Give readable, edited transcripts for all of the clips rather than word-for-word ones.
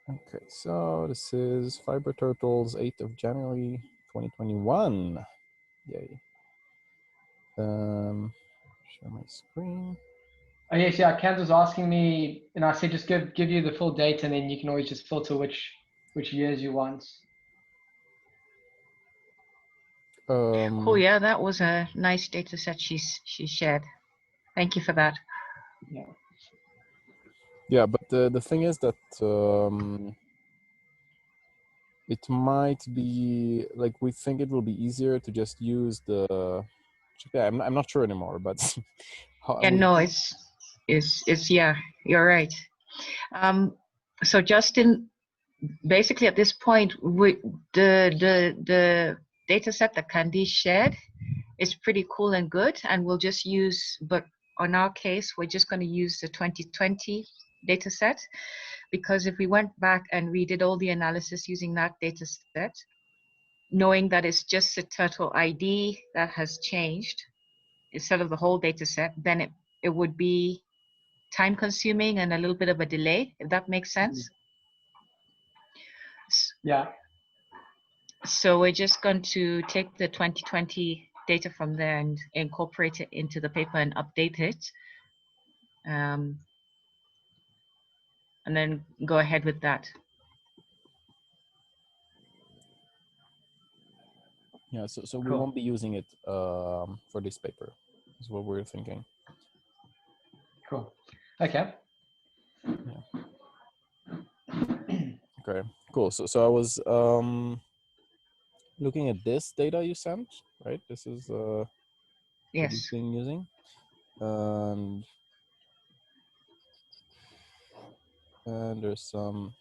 Okay, so this is Fibro Turtles, 8th of January, 2021. Yay. Share my screen. Oh yes, yeah. Cam was asking me, and I said just give you the full date, and then you can always just filter which years you want. Oh yeah, that was a nice data set she shared. Thank you for that. Yeah. Yeah, but the thing is that it might be like we think it will be easier to just use the. Yeah, I'm not sure anymore, but Yeah, no, it's yeah, you're right. So Justin, basically at this point, the data set that Candy shared is pretty cool and good, and we'll just use, but on our case, we're just going to use the 2020 data set, because if we went back and redid all the analysis using that data set, knowing that it's just the turtle ID that has changed instead of the whole data set, then it would be time consuming and a little bit of a delay, if that makes sense. Yeah. So we're just going to take the 2020 data from there and incorporate it into the paper and update it. And then go ahead with that. Yeah, so we won't be using it for this paper, is what we're thinking. Cool. Okay. Yeah. Okay, cool. So I was looking at this data you sent, right? This is what you've been using. And there's some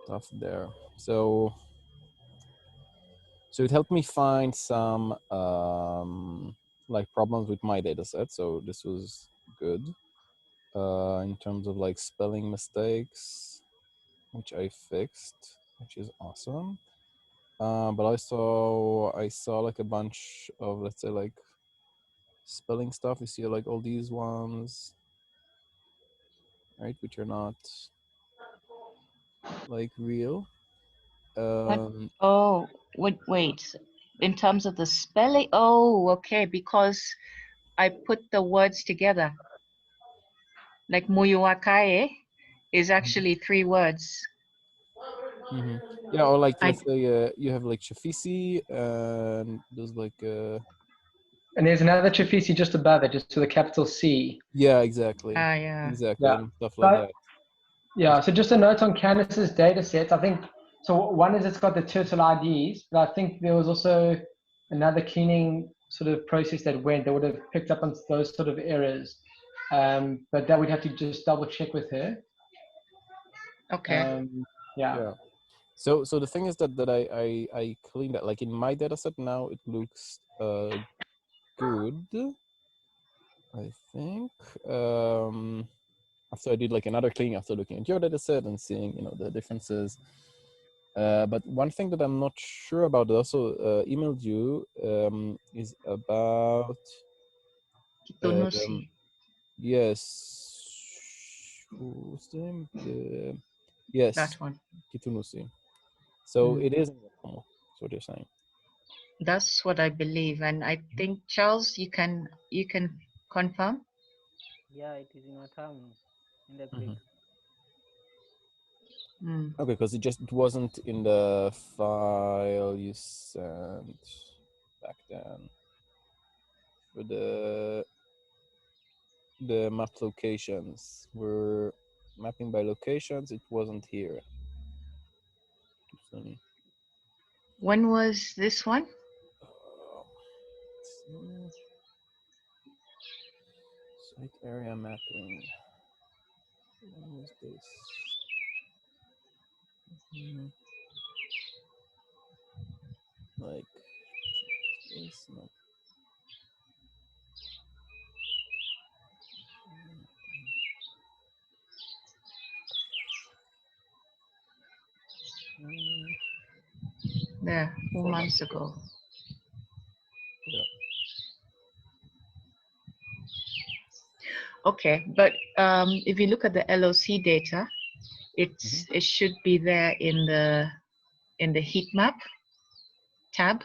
stuff there. So it helped me find some like problems with my data set. So this was good in terms of like spelling mistakes, which I fixed, which is awesome. But I saw like a bunch of, let's say, like spelling stuff. You see like all these ones, right, which are not like real. Oh, wait. In terms of the spelling, oh, okay, because I put the words together. Like Muyuwakae is actually 3 words. Mm-hmm. Yeah, or like let's say you have like Chafisi and there's like and there's another Chafisi just above it, just with a capital C. Yeah, exactly. Yeah. Exactly, Yeah. and stuff like that. Yeah, so just a note on Candace's data sets. I think, so one is it's got the turtle IDs, but I think there was also another cleaning sort of process that would have picked up on those sort of errors. But that we'd have to just double check with her. Okay. Yeah. So the thing is that I cleaned that. Like in my data set now, it looks good, I think. After I did like another cleaning after looking at your data set and seeing, you know, the differences. But one thing that I'm not sure about, I also emailed you, is about yes, who's the name? Yes, that one. Kitunusi. So it is normal. That's what you're saying. That's what I believe, and I think Charles, you can confirm. Yeah, it is in our town in the Greek. Okay, because it wasn't in the file you sent back then for the map locations. We're mapping by locations. It wasn't here. When was this one? Site area mapping. When was this? Like this? No. Yeah, 4 months ago. Yeah. Okay, but if you look at the LOC data, it should be there in the heat map tab,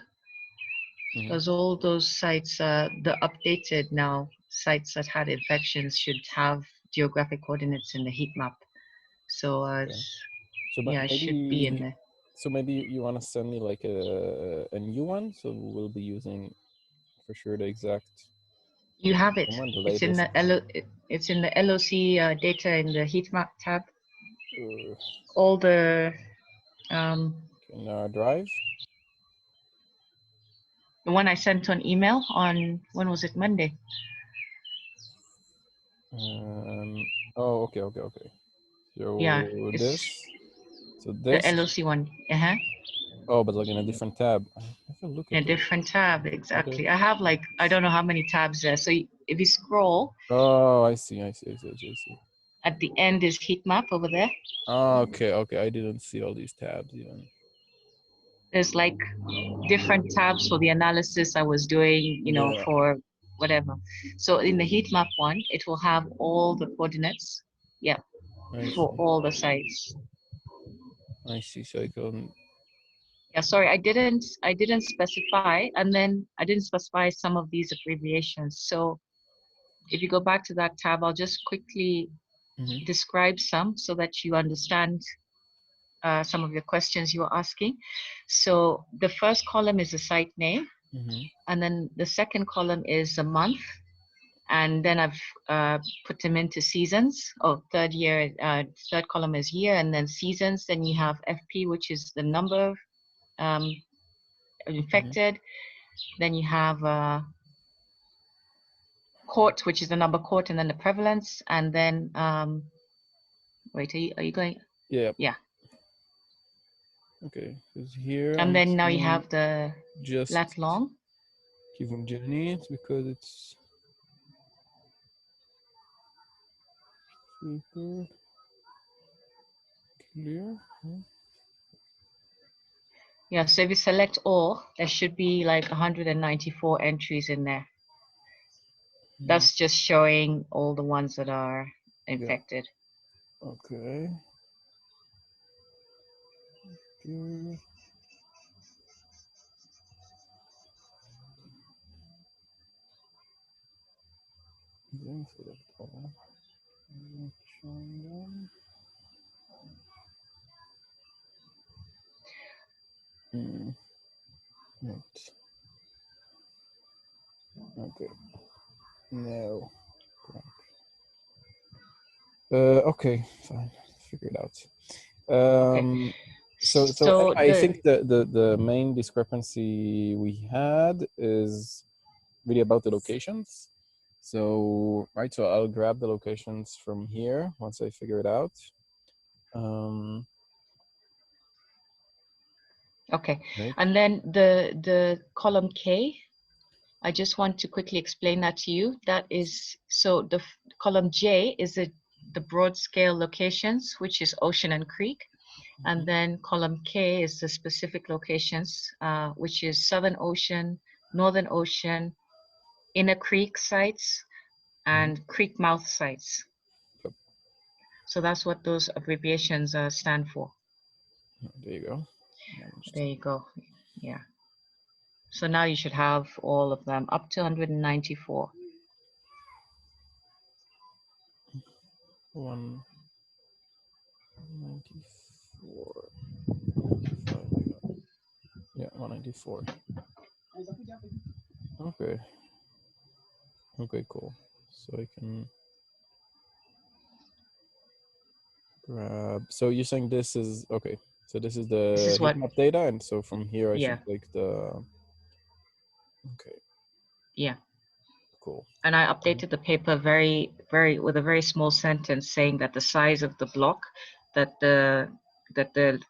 because all those sites, the updated now sites that had infections should have geographic coordinates in the heat map. So So yeah, it should be in maybe there. so maybe you want to send me like a new one, so we'll be using for sure the exact You have it. one, the It's in latest. it's in the LOC data in the heat map tab. Uh, All the in our drive. one I sent on email on, when was it, Monday? Oh, okay. So Yeah, this. it's So the this. LOC one. Oh, but like in a different tab. I have to look In at a this. different tab, exactly. Okay. I have like, I don't know how many tabs there. So if you scroll, Oh, I see. at the end is heat map over there. Oh, okay. I didn't see all these tabs even. There's like different tabs for the analysis I was doing, you know, Yeah. for whatever. So in the heat map one, it will have all the coordinates, yeah, for all the sites. I see. So I can. Yeah, sorry, I didn't specify, and then I didn't specify some of these abbreviations. So if you go back to that tab, I'll just quickly describe some so that you understand some of your questions you were asking. So the first column is the site name, and then the second column is the month, and then I've put them into seasons. Oh, third column is year, and then seasons. Then you have FP, which is the number of infected. Then you have court, which is the number court, and then the prevalence, and then wait, are you going? Yeah. Okay, because here and then now you have the just lat long. Given Jenny because it's super clear. Yeah, so if you select all, there should be like 194 entries in there. That's just showing all the ones that are infected. Okay. Then select all. Right. Okay. No. Okay, fine. Figure it out. Okay. So I think the main discrepancy we had is really about the locations. So right, so I'll grab the locations from here once I figure it out. Okay, right. And then the column K, I just want to quickly explain that to you. That is, so the column J is the broad scale locations, which is ocean and creek. And then column K is the specific locations, which is Southern Ocean, Northern Ocean, inner creek sites, and creek mouth sites. So that's what those abbreviations stand for. There you go. There you go. Yeah. So now you should have all of them up to 194. 194. Yeah, 194. Okay. Okay, cool. So I can grab. So you're saying this is okay. So this is the heat map data, and so from here I should take the. Okay. Yeah. Cool. And I updated the paper with a very small sentence saying that the size of the block that the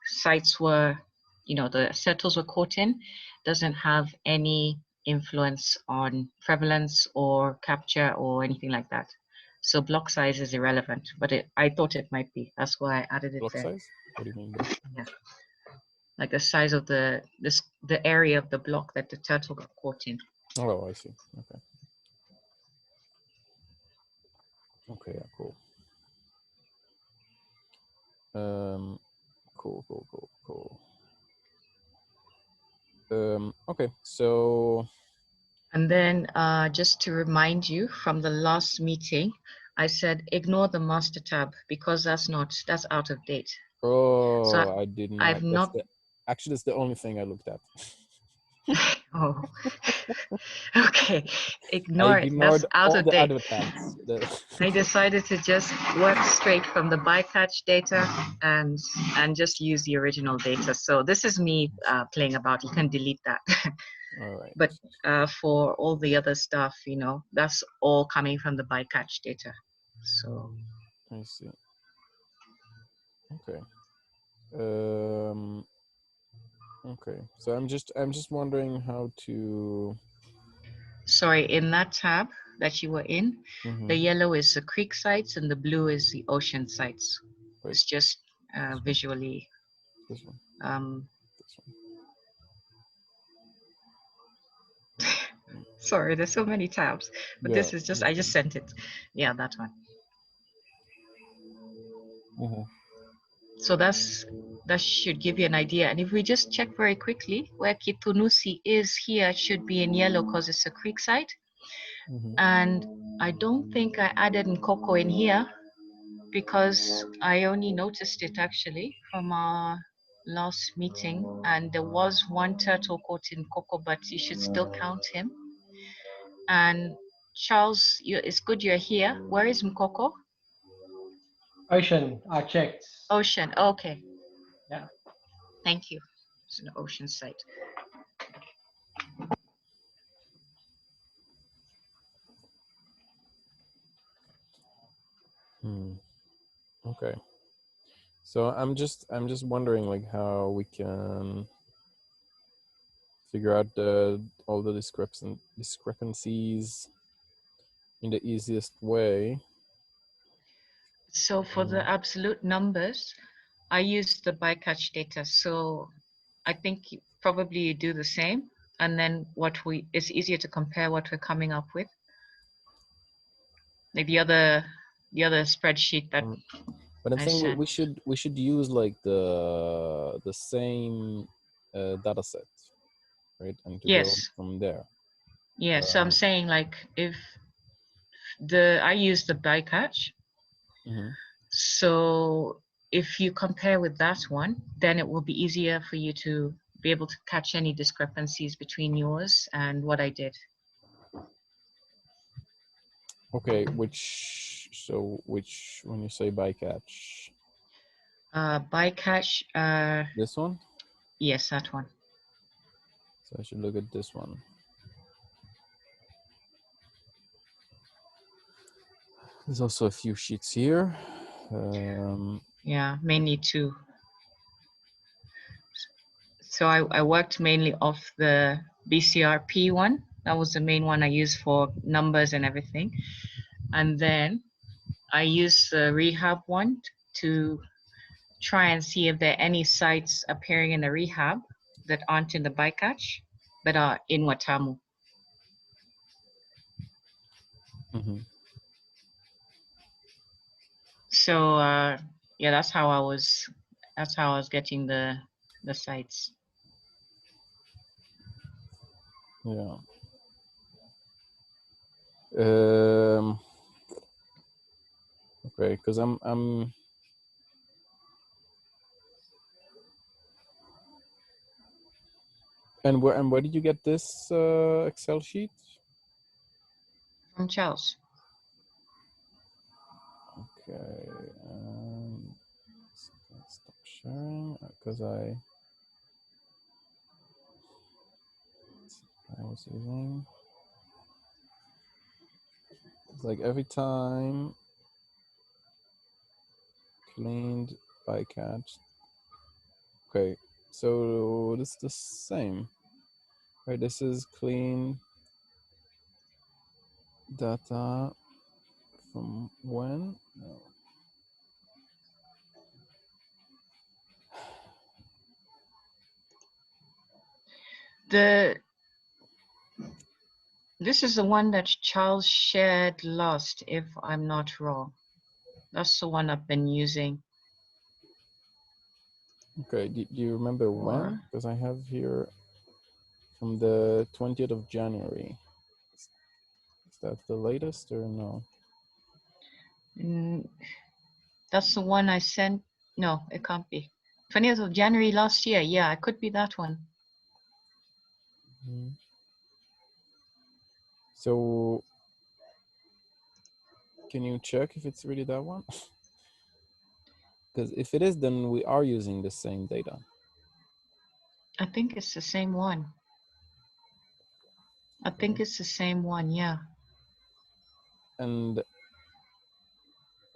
sites were, you know, the settles were caught in, doesn't have any influence on prevalence or capture or anything like that. So block size is irrelevant, but I thought it might be. That's why I added it block there. Size? What do you mean? Yeah. Like the size of the area of the block that the turtle got caught in. Oh, I see. Okay. Okay, yeah, cool. Cool. Okay, so And then just to remind you from the last meeting, I said ignore the master tab because that's out of date. So I did not. I've not. Actually, it's the only thing I looked at. Oh, okay. I Ignore it. That's ignored out all of the date. advert tabs. I decided to just work straight from the bycatch data and just use the original data. So this is me playing about. You can delete that. All right. But for all the other stuff, you know, that's all coming from the bycatch data. So I see. Okay. Okay. So I'm just wondering how to. sorry, in that tab that you were in, the Mhm. yellow is the creek sites and the blue is the ocean sites. Wait, It's just visually. this one. This one. Sorry, there's so many tabs, but Yeah. this is just, I just sent it. Yeah, that one. Mhm. So that should give you an idea. And if we just check very quickly, where Kitunusi is here should be in yellow because it's a creek site. Mhm. And I don't think I added Nkoko in here because I only noticed it actually from our last meeting. And there was one turtle caught in Nkoko, but you should still count him. And Charles, it's good you're here. Where is Mkoko? Ocean, I checked. Ocean. Okay. Yeah. Thank you. It's an ocean site. Hmm. Okay. So I'm just wondering like how we can figure out all the discrepancies in the easiest way. So for the absolute numbers, I use the bycatch data. So I think probably you do the same. And then it's easier to compare what we're coming up with. Like the other spreadsheet that But I'm I saying sent. we should use like the same data set, right? And to go Yes. from there. Yeah. So I'm saying like if I use the bycatch. Mhm. So if you compare with that one, then it will be easier for you to be able to catch any discrepancies between yours and what I did. Okay, which when you say bycatch? Bycatch, This one? yes, that one. So I should look at this one. There's also a few sheets here. Yeah, mainly two. So I worked mainly off the BCRP one. That was the main one I used for numbers and everything. And then I used the rehab one to try and see if there are any sites appearing in the rehab that aren't in the bycatch, but are in Watamu. Mhm. So yeah, that's how I was getting the sites. Yeah. Okay, because I'm and where did you get this Excel sheet? From Charles. Okay, stop sharing because I was using. It's like every time cleaned bycatch. Okay, so this is the same. Right, this is clean data from when? No. This is the one that Charles shared last, if I'm not wrong. That's the one I've been using. Okay, do you remember when? Because I have here from the 20th of January. Is that the latest or no? That's the one I sent. No, it can't be. 20th of January last year. Yeah, it could be that one. So can you check if it's really that one? Because if it is, then we are using the same data. I think it's the same one. I think it's the same one, yeah. And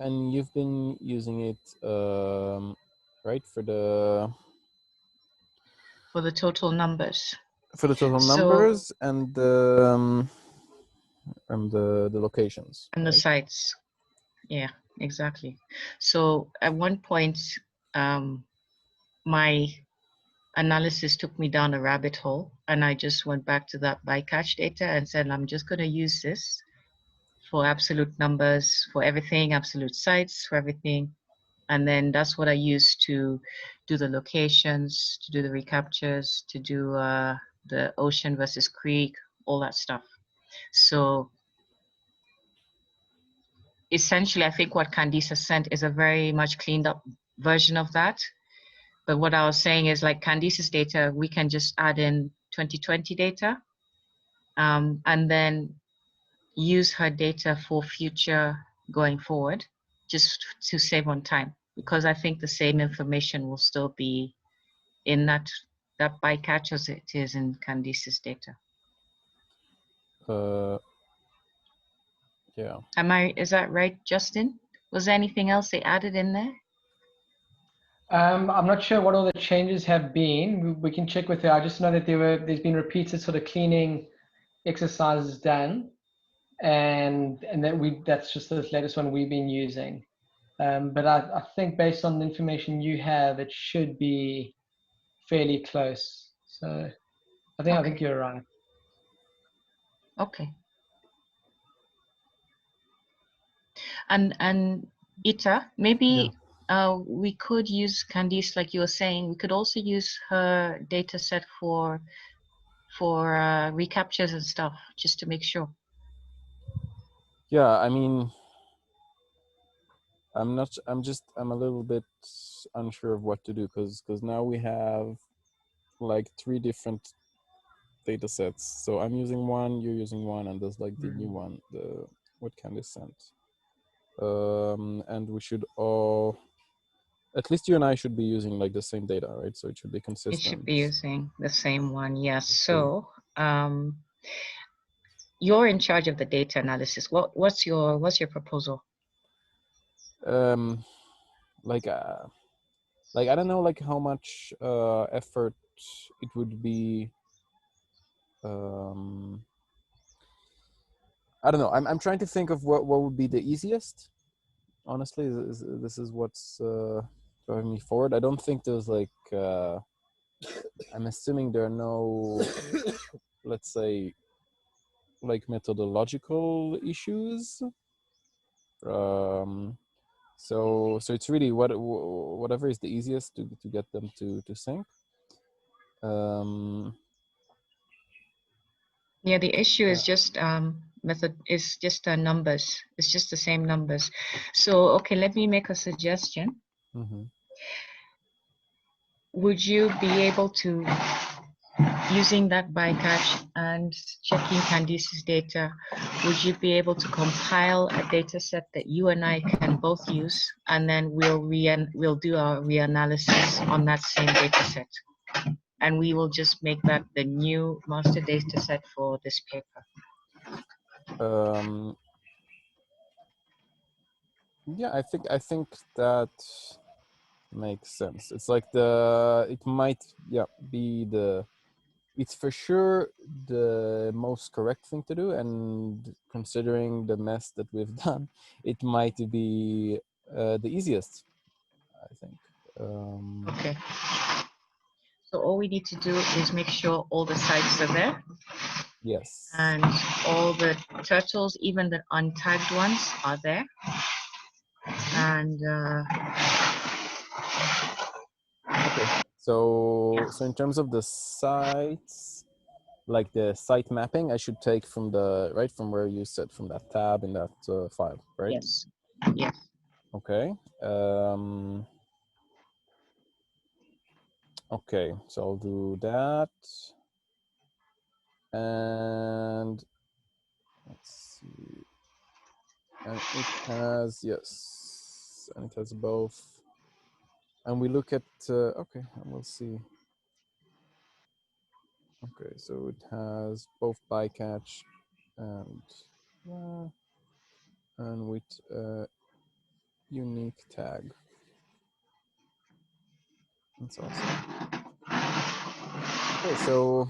you've been using it, right, for the total numbers. For the total numbers and the locations. And the sites. Yeah, exactly. So at one point, my analysis took me down a rabbit hole, and I just went back to that bycatch data and said, I'm just going to use this for absolute numbers, for everything, absolute sites, for everything. And then that's what I use to do the locations, to do the recaptures, to do the ocean versus creek, all that stuff. So essentially, I think what Candice has sent is a very much cleaned up version of that. But what I was saying is, like Candice's data, we can just add in 2020 data, and then use her data for future going forward, just to save on time, because I think the same information will still be in that bycatch as it is in Candice's data. Yeah. Is that right, Justin? Was there anything else they added in there? I'm not sure what all the changes have been. We can check with her. I just know that there's been repeated sort of cleaning exercises done, and that's just the latest one we've been using. But I think based on the information you have, it should be fairly close. So I think you're right. Okay. And Ita, maybe we could use Candice, like you were saying. We could also use her data set for recaptures and stuff, just to make sure. Yeah, I mean, I'm a little bit unsure of what to do, because now we have like 3 different data sets. So I'm using one, you're using one, and there's like the new one, the what Candice sent. And we should all, at least you and I should be using like the same data, right? So it should be consistent. It should be using the same one, yes. So you're in charge of the data analysis. What's your proposal? Like I don't know, like how much effort it would be. I don't know. I'm trying to think of what would be the easiest. Honestly, this is what's driving me forward. I don't think there's like. I'm assuming there are no, let's say, like methodological issues. So it's really whatever is the easiest to get them to sync. Yeah, the issue is just numbers. It's just the same numbers. So okay, let me make a suggestion. Would you be able to, using that bycatch and checking Candice's data, would you be able to compile a data set that you and I can both use, and then we'll do our reanalysis on that same data set, and we will just make that the new master data set for this paper? Yeah, I think that makes sense. It's like it might be it's for sure the most correct thing to do, and considering the mess that we've done, it might be the easiest, I think. Okay. So all we need to do is make sure all the sites are there. Yes. And all the turtles, even the untagged ones, are there. And okay. So yeah. so in terms of the sites, like the site mapping, I should take from the right from where you said from that tab in that file, right? Yes. Yes. Okay. Okay. So I'll do that. And let's see. And it has, yes, and it has both. And we look at, okay, and we'll see. Okay, so it has both bycatch and with unique tag. That's awesome. Okay, so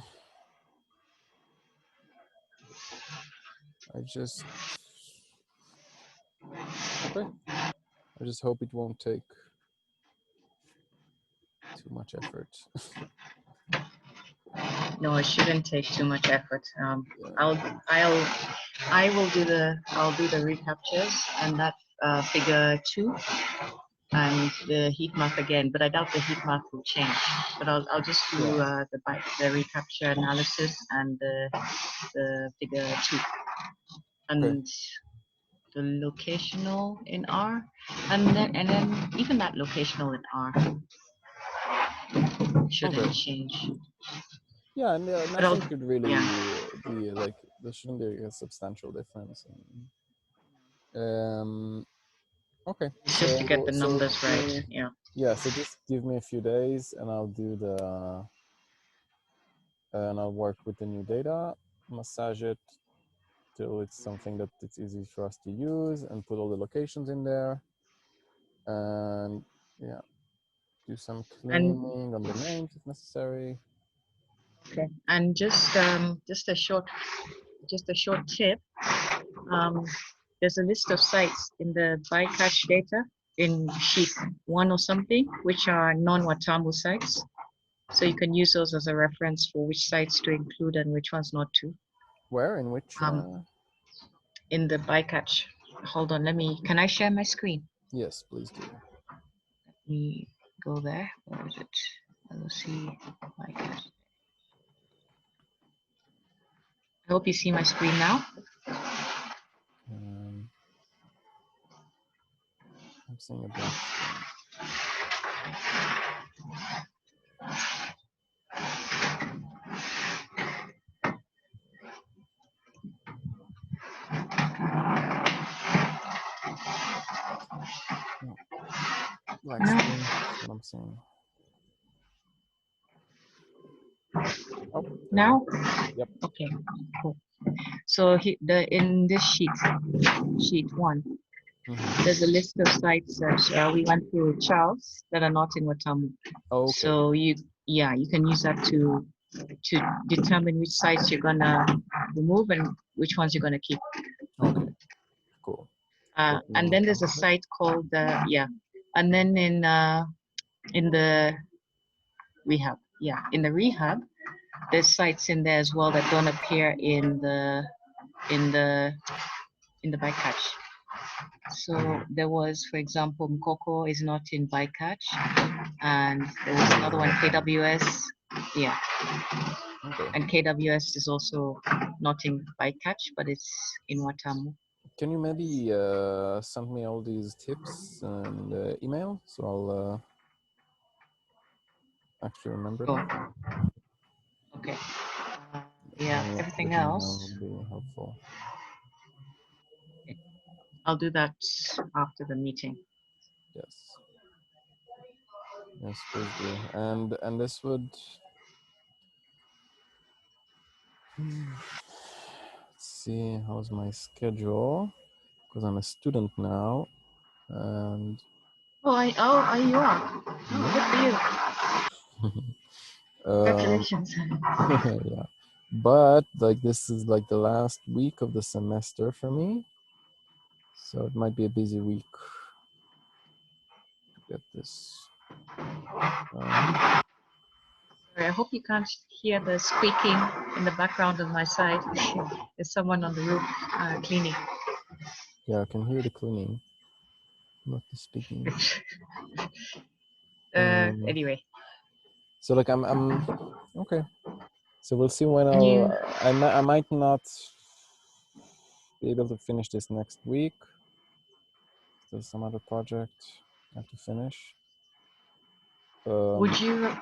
I just hope it won't take too much effort. No, it shouldn't take too much effort. Yeah. I'll do the recaptures and that figure 2 and the heat map again, but I doubt the heat map will change. But I'll just do the recapture analysis and the figure 2 and Okay. the locational in R, and then even that locational in R shouldn't change. Yeah, and But nothing should really yeah. be like, there shouldn't be a substantial difference. Okay. It's just to get the numbers so right. Yeah. Yeah, so just give me a few days and I'll do and I'll work with the new data, massage it till it's something that it's easy for us to use, and put all the locations in there, and yeah, do some cleaning on the names if necessary. Okay, and just a short tip. There's a list of sites in the bycatch data in sheet 1 or something, which are non-Watamu sites. So you can use those as a reference for which sites to include and which ones not to. Where? In which? In the bycatch. Hold on, can I share my screen? Yes, please do. Let me go there. Where is it? Let's see. Bycatch. I hope you see my screen now. I'm seeing a black screen. No. Black screen, that's what I'm seeing. Oh, now? Yep. Okay, cool. So in this sheet 1, there's a list of sites that we went through Charles that are not in Watamu. Okay. So you can use that to determine which sites you're gonna remove and which ones you're gonna keep. Okay, cool. And then there's a site called and then in the rehab, in the rehab, there's sites in there as well that don't appear in the bycatch. So there was, for example, Mkoko is not in bycatch, and there was another one, KWS, Okay. and KWS is also not in bycatch, but it's in Watamu. Can you maybe send me all these tips and email, so I'll actually remember them? Okay. Everything else would be helpful. I'll do that after the meeting. Yes. Yes, please do. And this would. Let's see, how's my schedule? Because I'm a student now, and. You are. Oh, good for you. Congratulations. Yeah, but like this is like the last week of the semester for me, so it might be a busy week to get this. I hope you can't hear the squeaking in the background on my side. There's someone on the roof cleaning. Yeah, I can hear the cleaning, not the speaking. Anyway. So like I'm okay. So we'll see when You I might not be able to finish this next week. There's some other project I have to finish. would you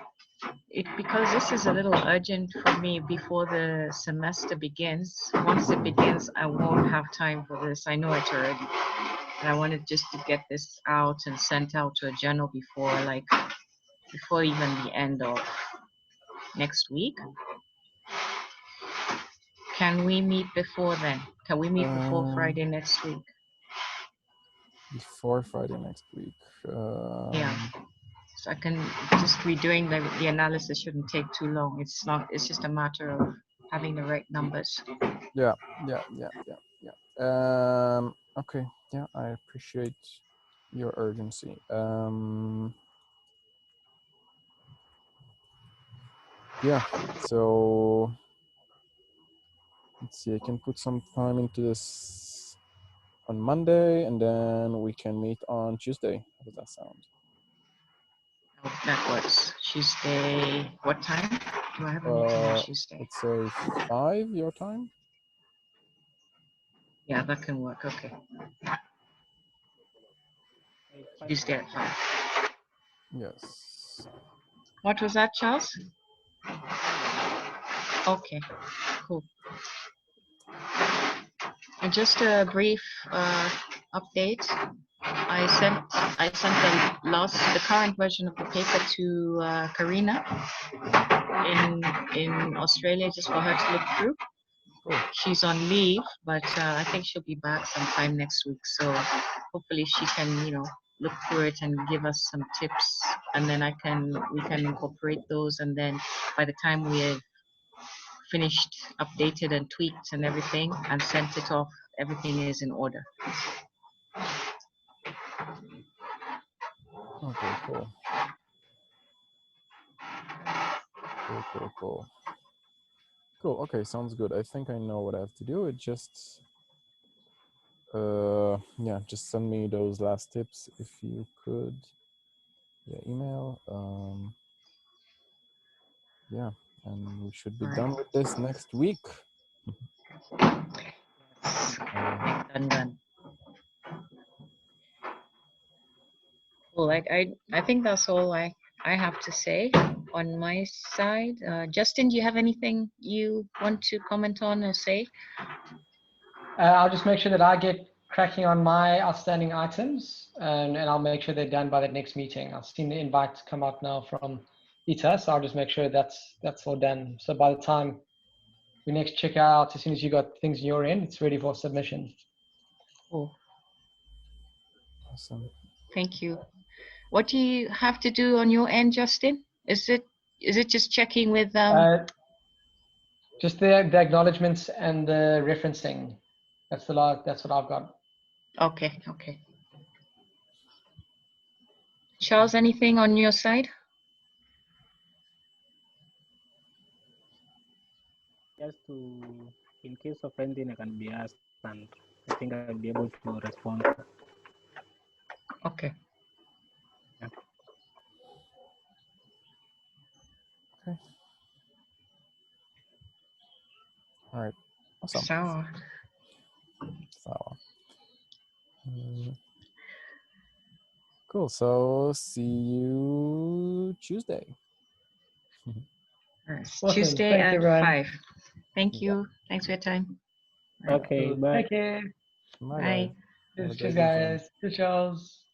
because this is a little urgent for me before the semester begins. Once it begins, I won't have time for this. I know it already. And I wanted just to get this out and sent out to a journal before even the end of next week. Can we meet before then? Can we meet before Friday next week? Before Friday next week. Yeah. So I can just redoing the analysis shouldn't take too long. It's just a matter of having the right numbers. Yeah. Okay. Yeah, I appreciate your urgency. Yeah. So let's see. I can put some time into this on Monday, and then we can meet on Tuesday. How does that sound? That works. Tuesday. What time? Do I have a meeting on Tuesday? Let's say 5 your time. Yeah, that can work. Okay. Tuesday at 5. Yes. What was that, Charles? Okay, cool. And just a brief update. I sent the current version of the paper to Karina in Australia just for her to look through. Cool. She's on leave, but I think she'll be back sometime next week. So hopefully she can, look through it and give us some tips, and then we can incorporate those. And then by the time we've finished, updated and tweaked and everything, and sent it off, everything is in order. Okay, cool. Cool. Okay, sounds good. I think I know what I have to do. It just yeah, just send me those last tips if you could via email. Yeah, and we should be done with this next week. Done. Well, I think that's all I have to say on my side. Justin, do you have anything you want to comment on or say? I'll just make sure that I get cracking on my outstanding items, and I'll make sure they're done by the next meeting. I've seen the invite come out now from Ita, so I'll just make sure that's all done. So by the time we next check out, as soon as you got things in your end, it's ready for submission. Cool. Awesome. Thank you. What do you have to do on your end, Justin? Is it just checking with just the acknowledgements and the referencing. That's what I've got. Okay. Charles, anything on your side? Just in case of anything I can be asked, and I think I'll be able to respond. Okay. Yeah. Okay. All right. Awesome. So, cool. So see you Tuesday. Awesome. Tuesday Thanks, at everyone. 5. Thank you. Thanks for your time. Okay, bye. Thank you. Bye. Bye. Have a Cheers, great weekend. guys. Cheers, Charles.